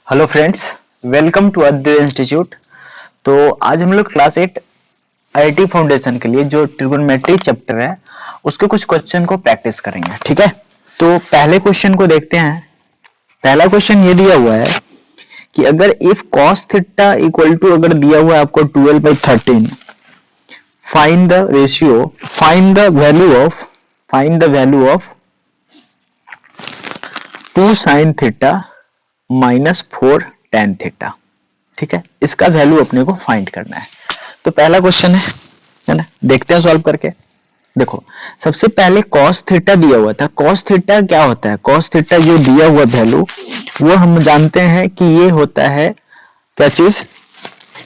Hello friends, welcome to Advait institute. तो आज हम लोग क्लास 8 आईआईटी फाउंडेशन के लिए जो ट्रिगोनोमेट्री चैप्टर है उसके कुछ क्वेश्चन को प्रैक्टिस करेंगे। ठीक है, तो पहले क्वेश्चन को देखते हैं। पहला क्वेश्चन ये दिया हुआ है कि अगर if cos theta equal to अगर दिया हुआ है आपको 12/13, find the ratio, find the value of 2 sin theta -4 tan theta. ठीक है, इसका वैल्यू अपने को फाइंड करना है। तो पहला क्वेश्चन है ना, देखते हैं सॉल्व करके। देखो, सबसे पहले cos थीटा दिया हुआ था। cos थीटा क्या होता है? cos थीटा जो दिया हुआ वैल्यू वो हम जानते हैं कि ये होता है क्या चीज,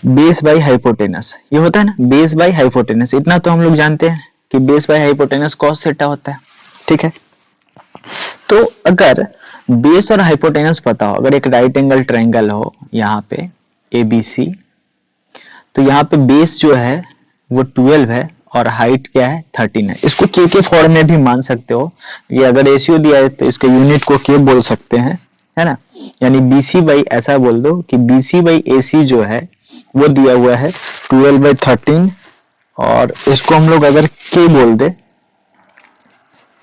बेस बाई हाइपोटेनस। ये होता है ना बेस बाई हाइपोटेनस, इतना तो हम लोग जानते हैं कि base by hypotenuse cos theta होता है। ठीक है, तो अगर बेस और हाइपोटेनस पता हो, अगर एक राइट एंगल ट्रायंगल हो यहाँ पे ABC, तो यहाँ पे बेस जो है वो 12 है और हाइट क्या है 13 है। इसको के फॉर्म में भी मान सकते हो। ये अगर रेशियो दिया है तो इसके यूनिट को के बोल सकते हैं, है ना। यानी BC बाई, ऐसा बोल दो कि BC बाई AC जो है वो दिया हुआ है 12/13 और इसको हम लोग अगर के बोल दे,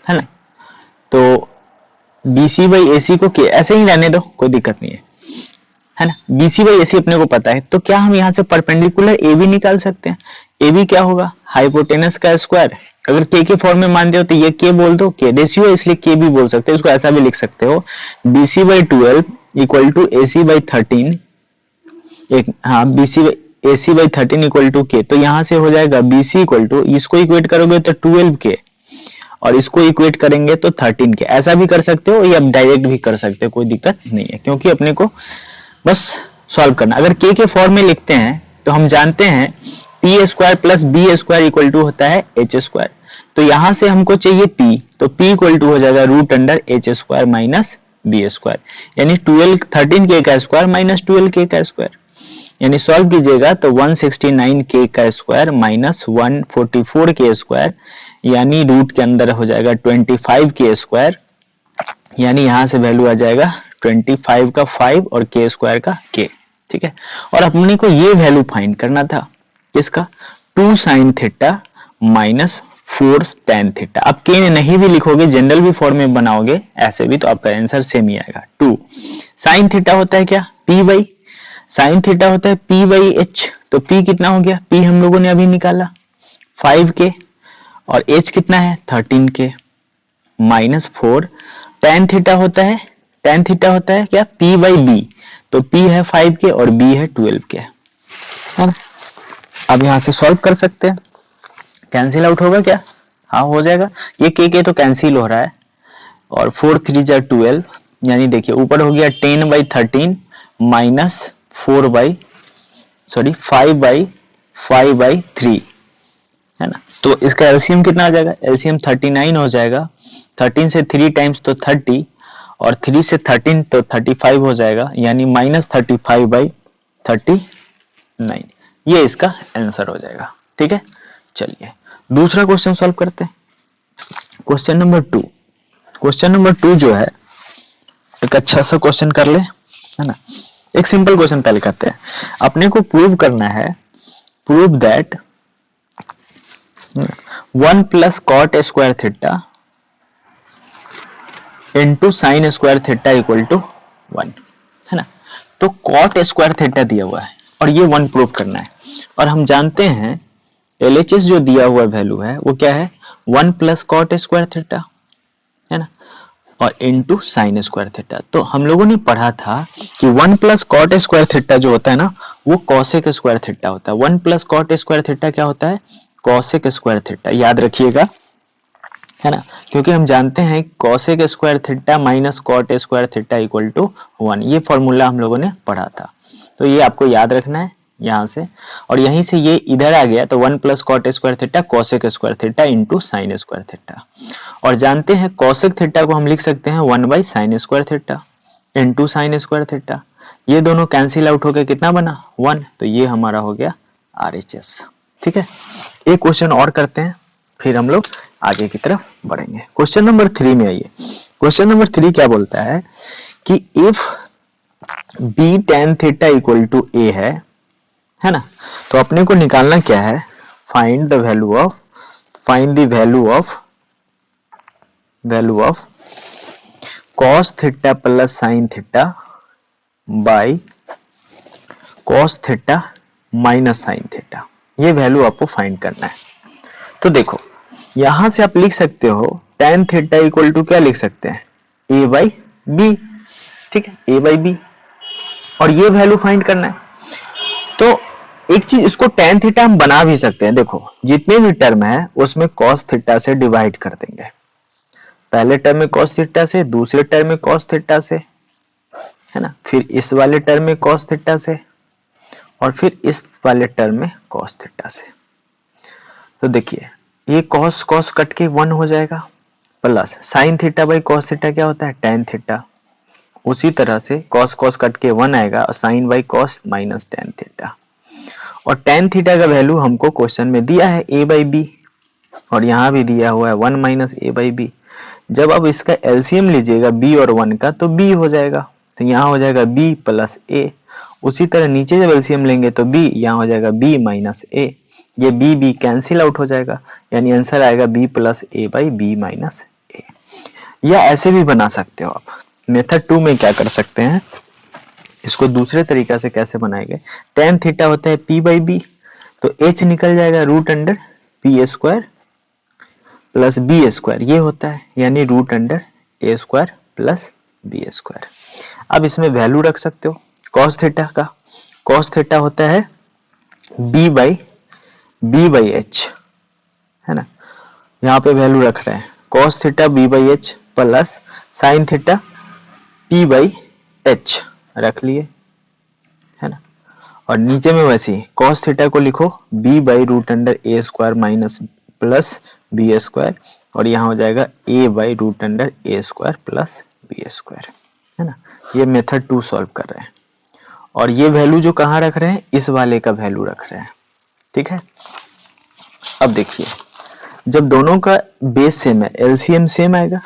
है ना, तो BC बाई AC को के ऐसे ही रहने दो, कोई दिक्कत नहीं है ना। BC बाई AC अपने को पता है, तो क्या हम यहाँ से परपेंडिकुलर AB निकाल सकते हैं। AB क्या होगा, हाइपोटेनस का स्क्वायर। अगर के फॉर्म में मान दो तो ये के बोल दो, के रेशियो है इसलिए के भी बोल सकते हो। इसको ऐसा भी लिख सकते हो, BC by 12 equal to AC by 13, एक हाँ AC बाई 13 इक्वल टू के। तो यहाँ से हो जाएगा BC इक्वल टू, इसको इक्वेट करोगे तो 12 के और इसको इक्वेट करेंगे तो 13 के। ऐसा भी कर सकते हो या डायरेक्ट भी कर सकते हो, कोई दिक्कत नहीं है, क्योंकि अपने को बस सॉल्व करना। अगर के फॉर्म में लिखते हैं तो हम जानते हैं P square plus B square equal to होता है एच स्क्वायर। तो यहां से हमको चाहिए पी, तो पी इक्वल टू हो जाएगा root under H square minus B square, यानी 13 के का स्क्वायर माइनस 12 के का स्क्वायर। यानी सॉल्व कीजिएगा तो 169 के का स्क्वायर माइनस 144 के स्क्वायर, यानी रूट के अंदर हो जाएगा 25 के स्क्वायर, यानी यहां से वैल्यू आ जाएगा 25 का 5 और के स्क्वायर का के। ठीक है, और अपने को ये वैल्यू फाइंड करना था किसका, 2 sin थीटा -4 tan थीटा। अब के नहीं भी लिखोगे, जनरल भी फॉर्म में बनाओगे ऐसे भी, तो आपका आंसर सेम ही आएगा। 2 sin थीटा होता है क्या, p बाई, sin थीटा होता है p बाई h। तो p कितना हो गया, p हम लोगों ने अभी निकाला 5 के और h कितना है 13 के -4। tan थीटा होता है, tan थीटा होता है क्या, p बाई b। तो p है 5 के और b है 12 के, है ना। अब यहां से सॉल्व कर सकते हैं, कैंसिल आउट होगा क्या, हाँ हो जाएगा। ये के तो कैंसिल हो रहा है और 4 3 जा 12, यानी देखिए ऊपर हो गया 10/13 माइनस 5/3, है ना। तो इसका एलसीएम कितना आ जाएगा, एलसीएम 39 हो जाएगा। 13 से 3 टाइम्स तो 30 और 3 से 13 तो 35 हो जाएगा, यानी -35/39। ये इसका आंसर हो जाएगा। ठीक है, चलिए दूसरा क्वेश्चन सॉल्व करते हैं। क्वेश्चन नंबर 2, क्वेश्चन नंबर 2 जो है एक अच्छा सा क्वेश्चन कर ले, है ना। एक सिंपल क्वेश्चन पहले करते हैं। अपने को प्रूव करना है, prove that 1 plus cot square theta into sine square theta equal to 1, है ना। तो कॉट स्क्वायर थीटा दिया हुआ है और ये 1 प्रूव करना है, और हम जानते हैं LHS जो दिया हुआ वैल्यू है वो क्या है, 1 प्लस कॉट स्क्वायर थीटा, है ना, और इंटू साइन स्क्वायर थीटा। तो हम लोगों ने पढ़ा था कि 1 प्लस कॉट स्क्वायर थीटा जो होता है ना वो कॉसेक स्क्वायर थीटा होता है। 1 प्लस कॉट स्क्वायर थीटा क्या होता है, कॉसेक स्क्वायर थीटा, याद रखिएगा, है ना, क्योंकि हम जानते हैं cosec square theta minus cot square theta equal to 1। ये फॉर्मूला हम लोगों ने पढ़ा था, तो ये आपको याद रखना है यहां से, और यहीं से ये इधर आ गया तो 1 plus cot square theta cosec square theta into sine square theta. और जानते हैं कॉसेक थीटा को हम लिख सकते हैं 1 by sine square theta into sine square theta. ये दोनों कैंसिल आउट हो गए, कितना बना 1, तो ये हमारा हो गया RHS। ठीक है, एक क्वेश्चन और करते हैं फिर हम लोग आगे की तरफ बढ़ेंगे। क्वेश्चन नंबर 3 में आइए। क्वेश्चन नंबर 3 क्या बोलता है कि if B tan theta equal to A है ना। तो अपने को निकालना क्या है, find the value of cos theta plus sine theta by cos theta minus sine theta, ये वैल्यू आपको फाइंड करना है। तो देखो यहां से आप लिख सकते हो tan थीटा इक्वल टू क्या लिख सकते हैं, a बाई बी, ठीक है, a बाई बी, और ये वैल्यू फाइंड करना है। तो एक चीज, इसको tan थीटा हम बना भी सकते हैं, देखो जितने भी टर्म है उसमें cos थीटा से डिवाइड कर देंगे, पहले टर्म में cos थीटा से, दूसरे टर्म में cos थीटा से, है ना, फिर इस वाले टर्म में cos थीटा से, और फिर इस वाले टर्म में cos थीटा से। तो देखिए ये cos cos कट के 1 हो जाएगा, plus sin theta by cos theta क्या होता है, tan थीटा, उसी तरह से cos cos कट के 1 आएगा और sin by cos minus tan theta. और tan थीटा का वैल्यू हमको क्वेश्चन में दिया है a बाई बी, और यहाँ भी दिया हुआ है 1 माइनस a बाई बी। जब आप इसका एलसीएम लीजिएगा b और 1 का तो b हो जाएगा, तो यहाँ हो जाएगा b प्लस a। उसी तरह नीचे जब एलसीएम लेंगे तो b, यहाँ हो जाएगा b माइनस a, ये b कैंसिल आउट हो जाएगा, यानी आंसर आएगा b plus a by b minus a। या ऐसे भी बना सकते हो आप, मेथड 2 में क्या कर सकते हैं, इसको दूसरे तरीका से कैसे बनाएंगे, tan थीटा होता है p बाई बी, तो h निकल जाएगा root under P square plus B square, ये होता है, यानी root under A square plus B square. अब इसमें वैल्यू रख सकते हो cos थीटा का, cos थीटा होता है b बाई एच, है ना, यहाँ पे वैल्यू रख रहे हैं cos theta b by H plus sine theta p by H रख लिए, है ना, और नीचे में वैसे ही cos थीटा को लिखो b by root under A square minus plus B square, और यहाँ हो जाएगा a by root under A square plus B square, है ना। ये मेथड 2 सॉल्व कर रहे हैं, और ये वैल्यू जो कहाँ रख रहे हैं, इस वाले का वैल्यू रख रहे हैं, ठीक है। अब देखिए जब दोनों का बेस सेम है, एलसीएम सेम आएगा,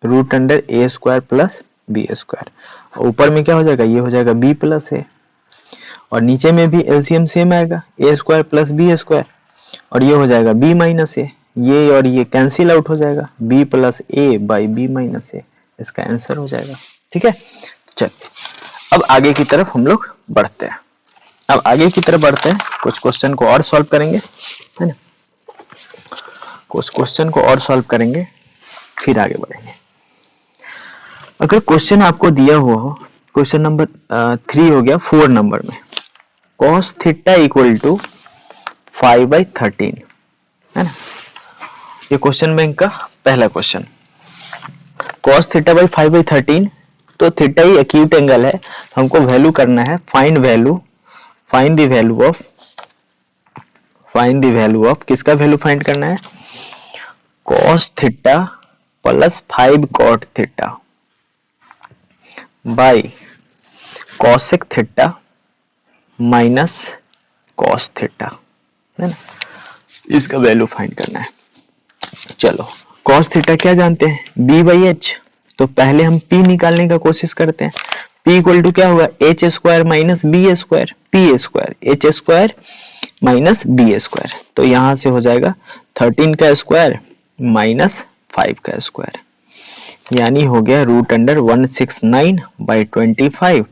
root under A square plus B square, ऊपर में क्या हो जाएगा, ये हो जाएगा b प्लस ए, और नीचे में भी एलसीएम सेम आएगा, ए स्क्वायर प्लस बी स्क्वायर, और ये हो जाएगा b माइनस ए, ये और ये कैंसिल आउट हो जाएगा, b plus A by B minus A, इसका आंसर हो जाएगा, ठीक है। चलिए अब आगे की तरफ हम लोग बढ़ते हैं, अब आगे की तरफ बढ़ते हैं, कुछ क्वेश्चन को और सॉल्व करेंगे, है ना, कुछ क्वेश्चन को और सॉल्व करेंगे फिर आगे बढ़ेंगे। अगर क्वेश्चन आपको दिया हुआ हो, क्वेश्चन नंबर 3 हो गया 4 नंबर में, cos थीटा इक्वल टू 5/13, है ना, ये क्वेश्चन बैंक का पहला क्वेश्चन, cos थीटा बाई 5/13, तो थीटा ही एक्यूट एंगल है, हमको वैल्यू करना है, फाइंड द वैल्यू ऑफ किसका वैल्यू फाइंड करना है, cos theta plus 5 cot theta by cosec theta minus cos theta, है ना, इसका वैल्यू फाइंड करना है। चलो cos थीटा क्या जानते हैं, b बाई एच, तो पहले हम p निकालने का कोशिश करते हैं, p इक्वल टू क्या होगा, H square minus B square, P square H square minus B square, तो यहां से हो जाएगा 13 का स्क्वायर माइनस 5 का स्क्वायर, यानी हो गया रूट अंडर 169/25,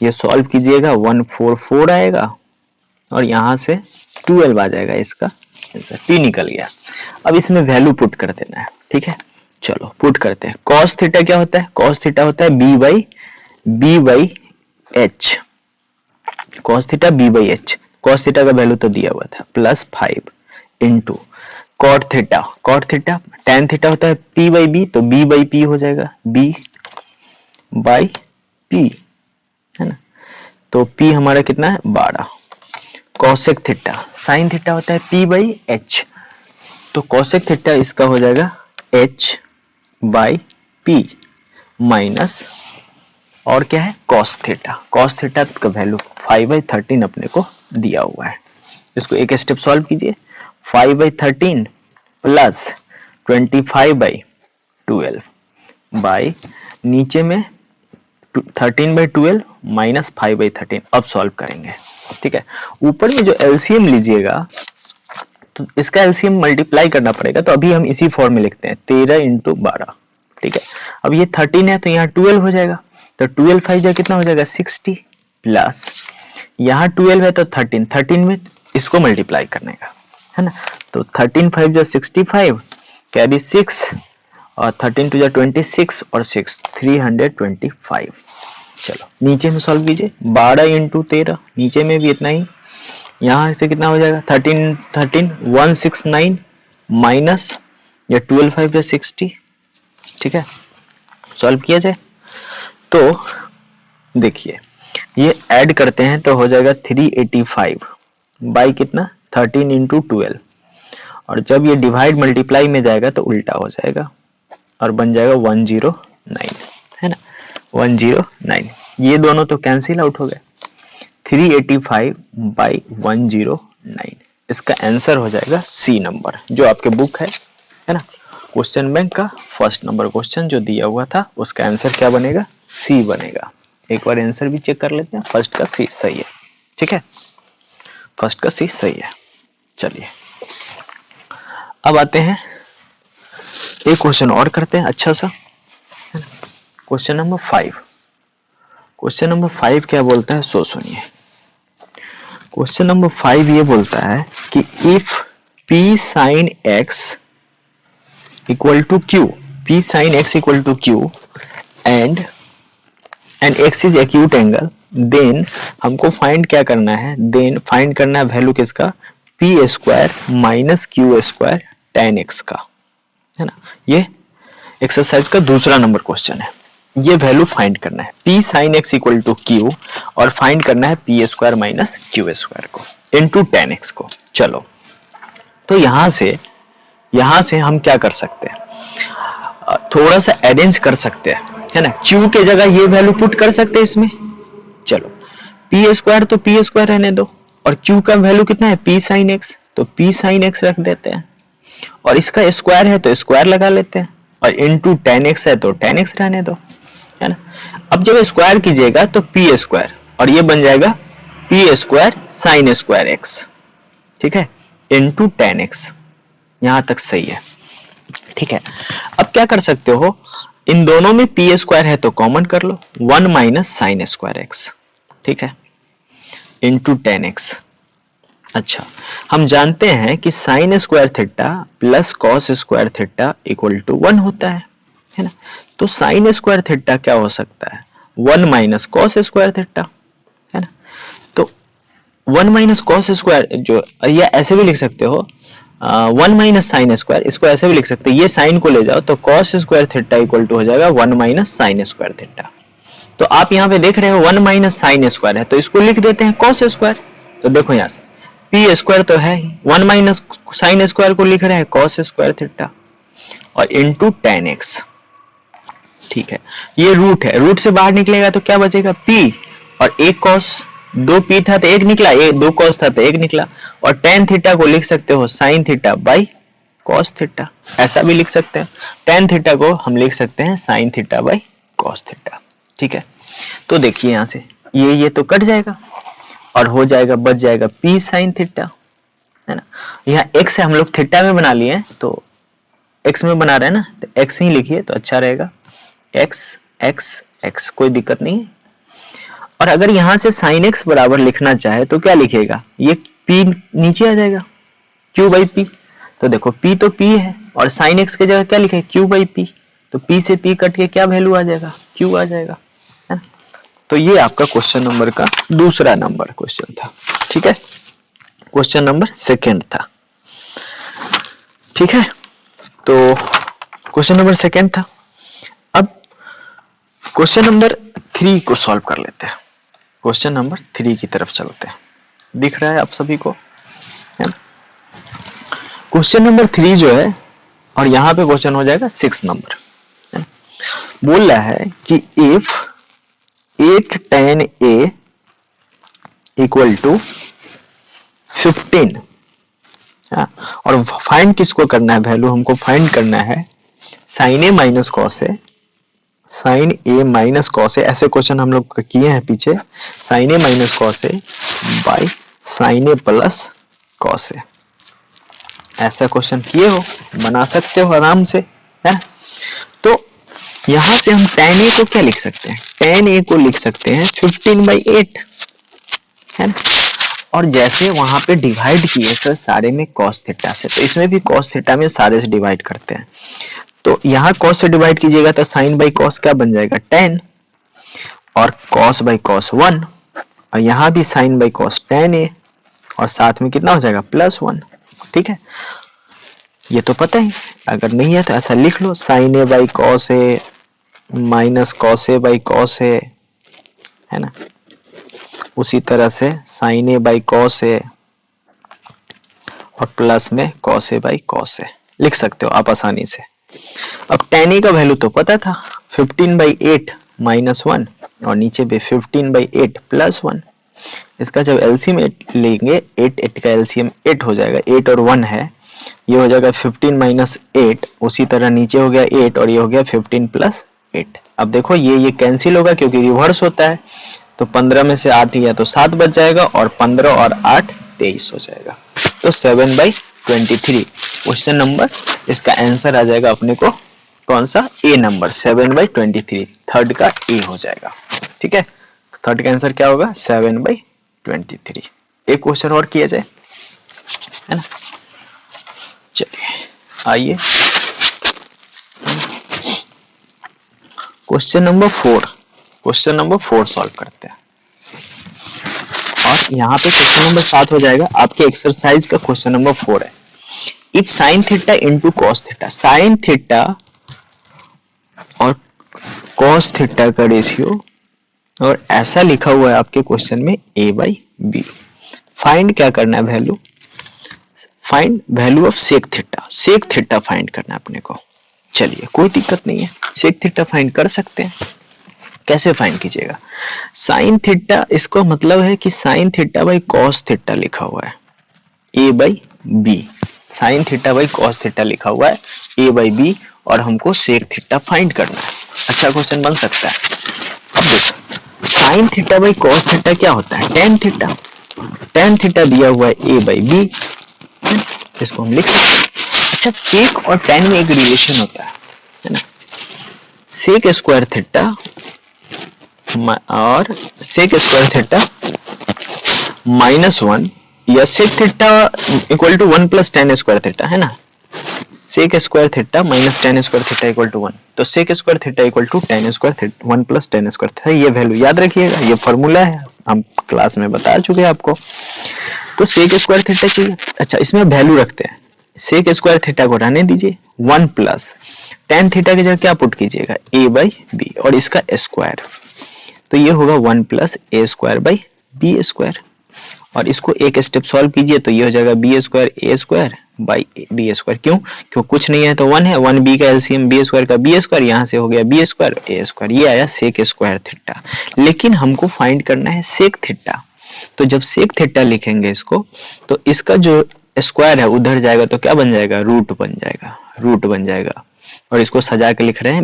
ये सॉल्व कीजिएगा 144 आएगा, और यहां से 12 आ जाएगा, इसका आंसर p निकल गया। अब इसमें वैल्यू पुट कर देना है, ठीक है, चलो पुट करते हैं। cos थीटा क्या होता है, cos थीटा होता है b by H, cos theta b by H, cos theta का वैल्यू तो दिया हुआ था, plus 5 into cot theta tan theta होता है p बाई b, तो b बाई p हो जाएगा, b बाई p, है ना, तो p हमारा कितना है 12, cosec थीटा, sin थीटा होता है p बाई h, तो cosec थीटा इसका हो जाएगा h बाई p माइनस, और क्या है cos थीटा का वैल्यू 5/13 अपने को दिया हुआ है, इसको एक स्टेप सॉल्व कीजिए, 5/13 प्लस 25/12 बाई नीचे में 13/12 माइनस 5/13 अब सॉल्व करेंगे। ठीक है, ऊपर में जो एलसीएम लीजिएगा तो इसका एलसीएम मल्टीप्लाई करना पड़ेगा, तो अभी हम इसी फॉर्म में लिखते हैं 13 × 12। ठीक है, अब ये 13 है तो यहाँ 12 हो जाएगा, तो 12 5 जा कितना हो जाएगा 60 प्लस यहाँ 12 है तो 13 में इसको मल्टीप्लाई करने का है ना, तो 13 5 जा 65 कैरी 6 और 13 2 जा 26 और 6 325। चलो नीचे में सॉल्व कीजिए, 12 × 13 नीचे में भी इतना ही, यहाँ से कितना हो जाएगा 13 169 माइनस या 12 5 या 60। ठीक है, सॉल्व किया जाए तो देखिए ये ऐड करते हैं तो हो जाएगा 385 बाई कितना 13 × 12, और जब ये डिवाइड मल्टीप्लाई में जाएगा तो उल्टा हो जाएगा और बन जाएगा 109 है ना, 109। ये दोनों तो कैंसिल आउट हो गए, 385 बाई 109। इसका आंसर हो जाएगा सी नंबर जो आपके बुक है ना, क्वेश्चन बैंक का फर्स्ट नंबर क्वेश्चन जो दिया हुआ था उसका आंसर क्या बनेगा, सी बनेगा। एक बार आंसर भी चेक कर लेते हैं, फर्स्ट का सी सही है। ठीक है, फर्स्ट का सी सही है। चलिए अब आते हैं एक क्वेश्चन और करते हैं अच्छा सा, क्वेश्चन नंबर 5। क्वेश्चन नंबर 5 क्या बोलता है सो सुनिए। क्वेश्चन नंबर 5 ये बोलता है कि if p sin x equal to q, p sin x equal to q and x is acute angle, then हमको फाइंड क्या करना है, देन फाइंड करना है वैल्यू किसका, p square minus q square tan x का, है ना। ये एक्सरसाइज का दूसरा नंबर क्वेश्चन है, ये वैल्यू फाइंड करना है p sin x equal to q और फाइंड करना है p square minus q square को इनटू tan x को। चलो तो यहां से हम क्या कर सकते हैं, थोड़ा सा अरेंज कर सकते हैं है ना, q के जगह ये वैल्यू पुट कर सकते हैं इसमें। चलो p स्क्वायर तो p स्क्वायर रहने दो और q का वैल्यू कितना है p sin x, तो p sin x रख देते हैं और इसका स्क्वायर है तो स्क्वायर लगा लेते हैं और इनटू tan x है तो tan x रहने दो, है ना। अब जब स्क्वायर कीजिएगा तो p स्क्वायर और ये बन जाएगा p square sin square x, ठीक है, इनटू tan x। यहां तक सही है। ठीक है, अब क्या कर सकते हो, इन दोनों में p स्क्वायर है तो कॉमन कर लो, 1 माइनस साइन स्क्वायर x, ठीक है, इनटू tan x। अच्छा हम जानते हैं कि sine square theta plus cos square theta equal to 1 होता है ना, तो साइन स्क्वायर थीटा क्या हो सकता है, 1 माइनस कॉस स्क्वायर थीटा, है ना। तो 1 माइनस कॉस स्क्वायर जो, या ऐसे भी लिख सकते हो 1 माइनस साइन स्क्वायर, इसको ऐसे भी लिख सकते हैं, ये साइन को ले जाओ तो cos square theta equal to हो जाएगा 1 माइनस साइन स्क्वायर थीटा। तो आप यहाँ पे देख रहे हो 1 माइनस साइन स्क्वायर है तो इसको लिख देते हैं कॉस स्क्वायर। तो देखो यहाँ से पी स्क्वायर तो है, 1 माइनस साइन स्क्वायर को लिख रहे हैं कॉस स्क्वायर थीटा और इनटू tan x। ठीक है, ये रूट है, रूट से बाहर निकलेगा तो क्या बचेगा p और एक cos, 2p था तो एक निकला, 2 cos था तो एक निकला, और tan थीटा को लिख सकते हो sin theta by cos theta, ऐसा भी लिख सकते हैं। tan थीटा को हम लिख सकते हैं sin theta by cos theta. ठीक है, तो देखिए यहाँ से ये तो कट जाएगा और हो जाएगा, बच जाएगा p sin थीटा, है ना। यहाँ x है हम लोग थीटा में बना लिए तो x में बना रहे हैं ना, तो x ही लिखिए तो अच्छा रहेगा, x x x कोई दिक्कत नहीं है। और अगर यहां से sin x बराबर लिखना चाहे तो क्या लिखेगा, ये p नीचे आ जाएगा q बाई p, तो देखो p तो p है और sin x के जगह क्या लिखे q बाई p, तो p से p कट के क्या वैल्यू आ जाएगा, q आ जाएगा, है ना। तो ये आपका क्वेश्चन नंबर का दूसरा नंबर क्वेश्चन था। ठीक है, क्वेश्चन नंबर सेकंड था। ठीक है, तो क्वेश्चन नंबर सेकंड था। अब क्वेश्चन नंबर 3 को सॉल्व कर लेते हैं, क्वेश्चन नंबर 3 की तरफ चलते हैं, दिख रहा है आप सभी को, है ना। क्वेश्चन नंबर 3 जो है और यहाँ पे क्वेश्चन हो जाएगा 6 नंबर, है ना। बोल रहा है कि if 8 tan a equal to 15, और फाइंड किसको करना है, वैल्यू हमको फाइंड करना है sin a minus cos a sine A minus cos A, ऐसे क्वेश्चन हम लोग किए हैं पीछे, sine A minus cos A by sine A plus cos A, ऐसा क्वेश्चन किए हो, बना सकते हो आराम से, है। तो यहां से हम tan a को क्या लिख सकते हैं, tan a को लिख सकते हैं 15/8, है ना। और जैसे वहां पे डिवाइड किए सर सारे में cos थीटा से, तो इसमें भी cos थीटा में सारे से डिवाइड करते हैं, तो यहाँ cos से डिवाइड कीजिएगा तो sin बाई cos क्या बन जाएगा tan, और cos बाई cos 1, और यहाँ भी sin by cos tan a, और साथ में कितना हो जाएगा +1, ठीक है। ये तो पता ही, अगर नहीं है तो ऐसा लिख लो, sin a by cos a minus cos a by cos a, है ना। उसी तरह से sin a by cos a और प्लस में cos a by cos a लिख सकते हो आप आसानी से। अब tan a का वैल्यू तो पता था 15/8 -1, और नीचे भी 15/8 +1, इसका जब एलसीएम लेंगे 8 का एलसीएम 8 हो जाएगा, 8 और 1 है, ये हो जाएगा 15 - 8, उसी तरह नीचे हो गया 8 और ये हो गया 15 + 8। अब देखो ये कैंसिल होगा क्योंकि रिवर्स होता है, तो 15 में से 8 गया तो 7 बच जाएगा, और 15 और 8 23 हो जाएगा, तो 7/23 क्वेश्चन नंबर, इसका आंसर आ जाएगा अपने को कौन सा, ए नंबर 7/23, थर्ड का ए हो जाएगा, ठीक है। थर्ड का आंसर क्या होगा 7/23। एक क्वेश्चन और किया जाए, है ना। चलिए आइए क्वेश्चन नंबर 4 सॉल्व करते हैं, और यहाँ पे क्वेश्चन नंबर 7 हो जाएगा, आपके एक्सरसाइज का क्वेश्चन नंबर 4 है। If sign theta into cos theta, sine theta और कॉस थीटा का रेशियो, और ऐसा लिखा हुआ है आपके क्वेश्चन में a/b, फाइंड क्या करना है, value, find value of sec theta find करना है अपने को। चलिए कोई दिक्कत नहीं है, सेक थीटा फाइंड कर सकते हैं। कैसे फाइंड कीजिएगा, साइन थीटा, इसका मतलब है कि sign theta by cos theta लिखा हुआ है a/b, sign theta by cos theta लिखा हुआ है a/b, और हमको सेक थीटा फाइंड करना है। अच्छा क्वेश्चन बन सकता है। अब देखो sign theta by cos theta क्या होता है, tan थीटा दिया हुआ है a/b, इसको हम लिख सकते हैं। अच्छा सेक और tan में एक रिलेशन होता है ना, सेक स्क्वायर थीटा और सेक स्क्वायर थीटा -1, या sec theta equal to 1 + tan square theta, है ना। Sec square theta minus tan square theta equal to 1, तो sec square theta equal to tan square theta 1 + tan square theta, ये value याद रखिएगा, ये formula है, हम क्लास में बता चुके हैं आपको। तो सेक स्क्वायर थीटा चाहिए। अच्छा इसमें वैल्यू रखते हैं, सेक स्क्वायर थीटा को रहने दीजिए, 1 प्लस tan थीटा की जगह क्या पुट कीजिएगा a/b, और इसका स्क्वायर, तो ये होगा 1 + a²/b², और इसको एक स्टेप सॉल्व कीजिए तो ये हो जाएगा b²a²/b², क्यों कुछ नहीं है तो 1 है, 1b का एलसीएम b² का b², यहाँ से हो गया b² a², ये आया सेक स्क्वायर थीटा। लेकिन हमको फाइंड करना है सेक थीटा, तो जब सेक थीटा लिखेंगे इसको, तो इसका जो स्क्वायर है उधर जाएगा तो क्या बन जाएगा, रूट बन जाएगा, और इसको सजा के लिख रहे हैं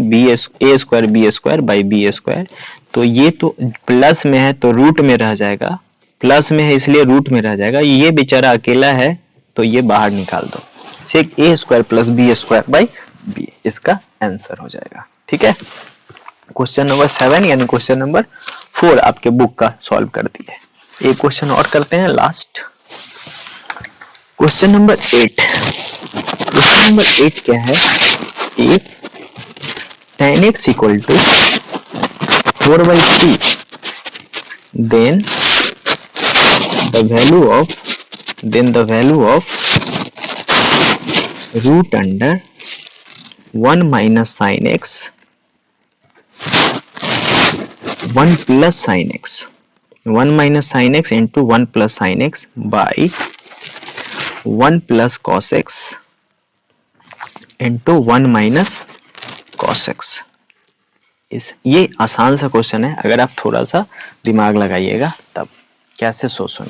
a²b²/b², तो ये तो प्लस में है तो रूट में रह जाएगा, प्लस में है इसलिए रूट में रह जाएगा, ये बेचारा अकेला है तो ये बाहर निकाल दो, सेक a² + b²/b, इसका आंसर हो जाएगा, ठीक है। क्वेश्चन नंबर 7 यानी क्वेश्चन नंबर 4 आपके बुक का सॉल्व कर दिए। एक क्वेश्चन और करते हैं last, question number 8। Question number 8 क्या है, if tan x equal to 4/3, then the value of root under 1 minus sin x 1 plus sin x 1 minus sin x into 1 plus sin x by 1 plus cos x into 1 minus cos x। ये आसान सा question है, अगर आप थोड़ा सा दिमाग लगाइएगा तब। कैसे सुनो,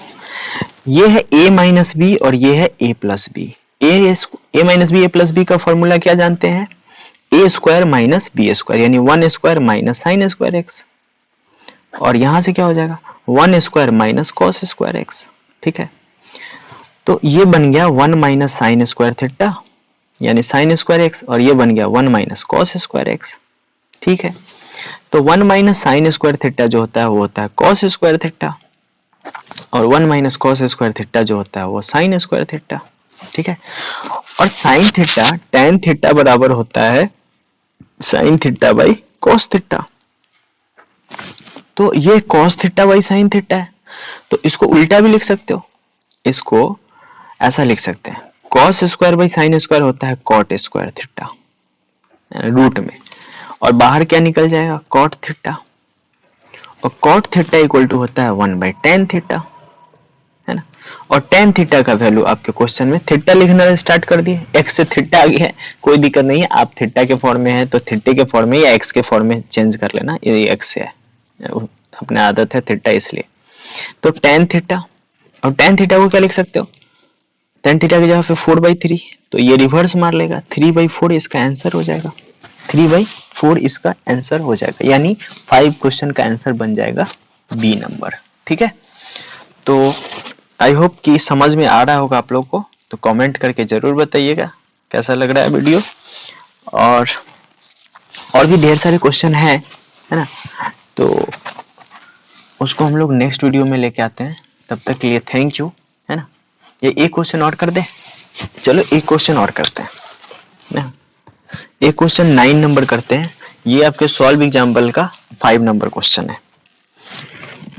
ये है a माइनस बी और ये है a plus B. a minus B a plus B का फॉर्मूला क्या जानते हैं, A square minus B square, यानी 1 square minus sine square X, और यहां से क्या हो जाएगा 1 square minus cos square X. ठीक है, तो ये बन गया 1 माइनस साइन स्क्वायर थीटा यानी साइन स्क्वायर एक्स, और ये बन गया 1 माइनस कॉस स्क्वायर एक्स। ठीक है, तो 1 माइनस साइन स्क्वायर थीटा जो होता है वो होता है कॉस स्क्वायर थीटा, और 1 माइनस कॉस स्क्वायर थीटा जो होता है वो साइन स्क्वायर थीटा। ठीक है, और साइन थीटा tan थीटा बराबर होता है sign theta by cos theta. तो ये cos theta by sine theta है, तो इसको उल्टा भी लिख सकते हो, इसको ऐसा लिख सकते हैं cos square by sine square होता है कॉट स्क्वायर थीटा रूट में, और बाहर क्या निकल जाएगा कॉट थीटा, और कॉट थीटा इक्वल टू होता है 1 बाई टेन थीटा, है ना। और टेन थीटा का वैल्यू आपके क्वेश्चन में थीटा लिखना स्टार्ट कर दिए, एक्स से थीटा आ गया है, कोई दिक्कत नहीं है, आप थीटा के फॉर्म में है तो थीटे के फॉर्म में या एक्स के फॉर्म में चेंज कर लेना, ये एक्स से है अपने आदत है थीटा इसलिए। तो टेन थीटा, और टेन थीटा को क्या लिख सकते हो, टेन थीटा की जगह पे 4/3, तो ये रिवर्स मार लेगा 3/4 इसका आंसर हो जाएगा, 3/4 इसका आंसर हो जाएगा, यानी 5 क्वेश्चन का आंसर बन जाएगा बी नंबर। ठीक है, तो आई होप कि समझ में आ रहा होगा आप लोग को, तो कमेंट करके जरूर बताइएगा कैसा लग रहा है वीडियो, और भी ढेर सारे क्वेश्चन है ना, तो उसको हम लोग नेक्स्ट वीडियो में लेके आते हैं। तब तक के लिए थैंक यू, है ना। ये एक क्वेश्चन और कर दे, चलो एक क्वेश्चन और करते हैं ना, एक क्वेश्चन 9 नंबर करते हैं, ये आपके सॉल्व एग्जाम्पल का 5 नंबर क्वेश्चन है।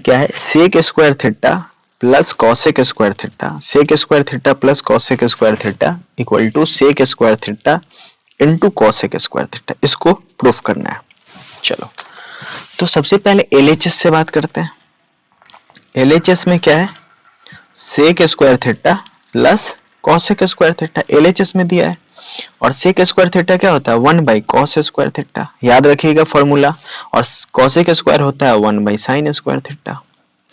क्या है, sec square theta plus cosec square theta, sec square theta plus cosec square theta equal to sec square theta into cosec square theta, इसको प्रूफ करना है। चलो, तो सबसे पहले एलएचएस से बात करते हैं। एलएचएस में क्या है, sec square theta plus cosec square theta LHS में दिया है, और सेक स्क्वायर थीटा क्या होता है 1 बाई कॉस स्क्वायर थीटा, याद रखिएगा फॉर्मूला, और कॉसेक स्क्वायर होता है 1 by sine square theta,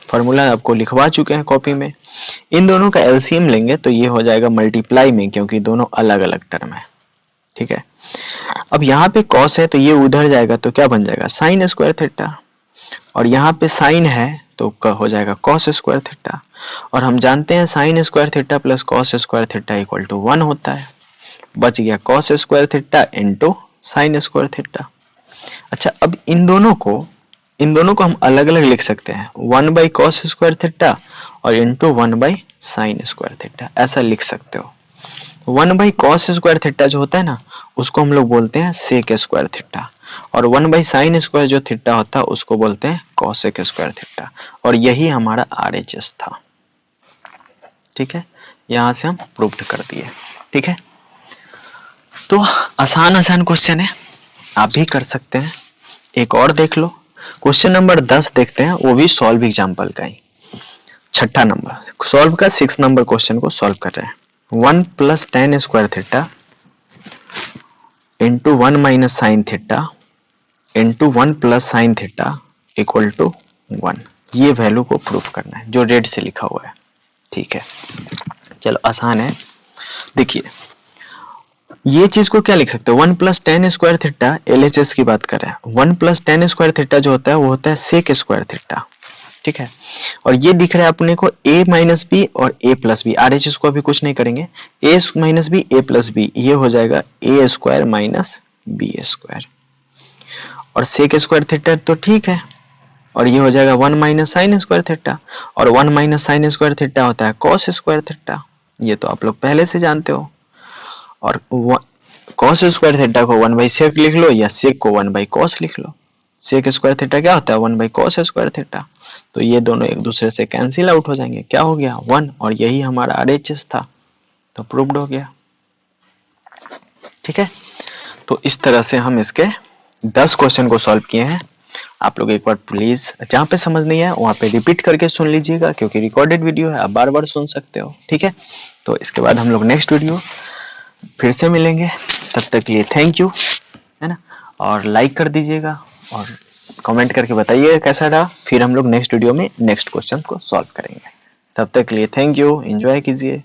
formula आपको लिखवा चुके हैं कॉपी में। इन दोनों का एलसीएम लेंगे तो ये हो जाएगा मल्टीप्लाई में, क्योंकि दोनों अलग अलग टर्म है। ठीक है, अब यहाँ पे कॉस है तो ये उधर जाएगा तो क्या बन जाएगा साइन स्क्वायर थीटा, और यहाँ पे साइन है तो हो जाएगा कॉस स्क्वायर थीटा, और हम जानते हैं sine square theta plus cos square theta equal to 1 होता है, बच गया cos square theta into sine square theta. अच्छा, अब इन दोनों को हम अलग अलग लिख सकते हैं, 1 बाई कॉस स्क्वायर थीटा और into 1 by sine square theta, ऐसा लिख सकते हो। 1 बाई कॉस स्क्वायर थीटा जो होता है ना, उसको हम लोग बोलते हैं सेक स्क्वायर थीटा, और 1 बाई साइन स्क्वायर जो थीटा होता है उसको बोलते हैं कॉसेक स्क्वायर थीटा, और यही हमारा आरएचएस था। ठीक है, यहां से हम प्रूव्ड कर दिए। ठीक है, तो आसान क्वेश्चन है, आप भी कर सकते हैं। एक और देख लो, क्वेश्चन नंबर 10 देखते हैं, वो भी सॉल्व एग्जाम्पल का ही, छठा नंबर सॉल्व का 6 नंबर क्वेश्चन को सॉल्व कर रहे हैं। 1 plus tan square theta into 1 minus sine theta into 1 plus sine theta equal to 1, ये वैल्यू को प्रूफ करना है जो रेड से लिखा हुआ है। ठीक है, चलो आसान है, देखिए ये चीज को क्या लिख सकते हो, 1 plus tan square theta LHS की बात कर रहे हैं, 1 प्लस टेन स्क्वायर थीटा जो होता है वो होता है सेक स्क्वायर थीटा। ठीक है, और ये दिख रहा है अपने को a माइनस बी और a प्लस बी, आरएचएस को अभी कुछ नहीं करेंगे, a minus B a plus B, ये हो जाएगा a square minus B square, और सेक स्क्वायर थीटा तो ठीक है, और ये हो जाएगा 1 माइनस साइन स्क्वायर थीटा, और 1 माइनस साइन स्क्वायर थीटा होता है कॉस स्क्वायर थीटा, ये तो आप लोग पहले से जानते हो, और कॉस स्क्वायर थीटा को 1 बाई सेक लिख लो या सेक को 1 बाई कॉस लिख लो। सेक स्क्वायर थीटा क्या होता है 1 बाई कॉस स्क्वायर थीटा, तो ये दोनों एक दूसरे से कैंसिल आउट हो जाएंगे, क्या हो गया 1, और यही हमारा आरएचएस था, तो प्रूव्ड हो गया। ठीक है, तो इस तरह से हम इसके 10 क्वेश्चन को सॉल्व किए हैं। आप लोग एक बार प्लीज जहाँ पे समझ नहीं है वहाँ पे रिपीट करके सुन लीजिएगा, क्योंकि रिकॉर्डेड वीडियो है, आप बार बार सुन सकते हो। ठीक है, तो इसके बाद हम लोग नेक्स्ट वीडियो फिर से मिलेंगे, तब तक के लिए थैंक यू, है ना, और लाइक कर दीजिएगा और कमेंट करके बताइएगा कैसा रहा, फिर हम लोग नेक्स्ट वीडियो में नेक्स्ट क्वेश्चन को सॉल्व करेंगे। तब तक के लिए थैंक यू, एंजॉय कीजिए।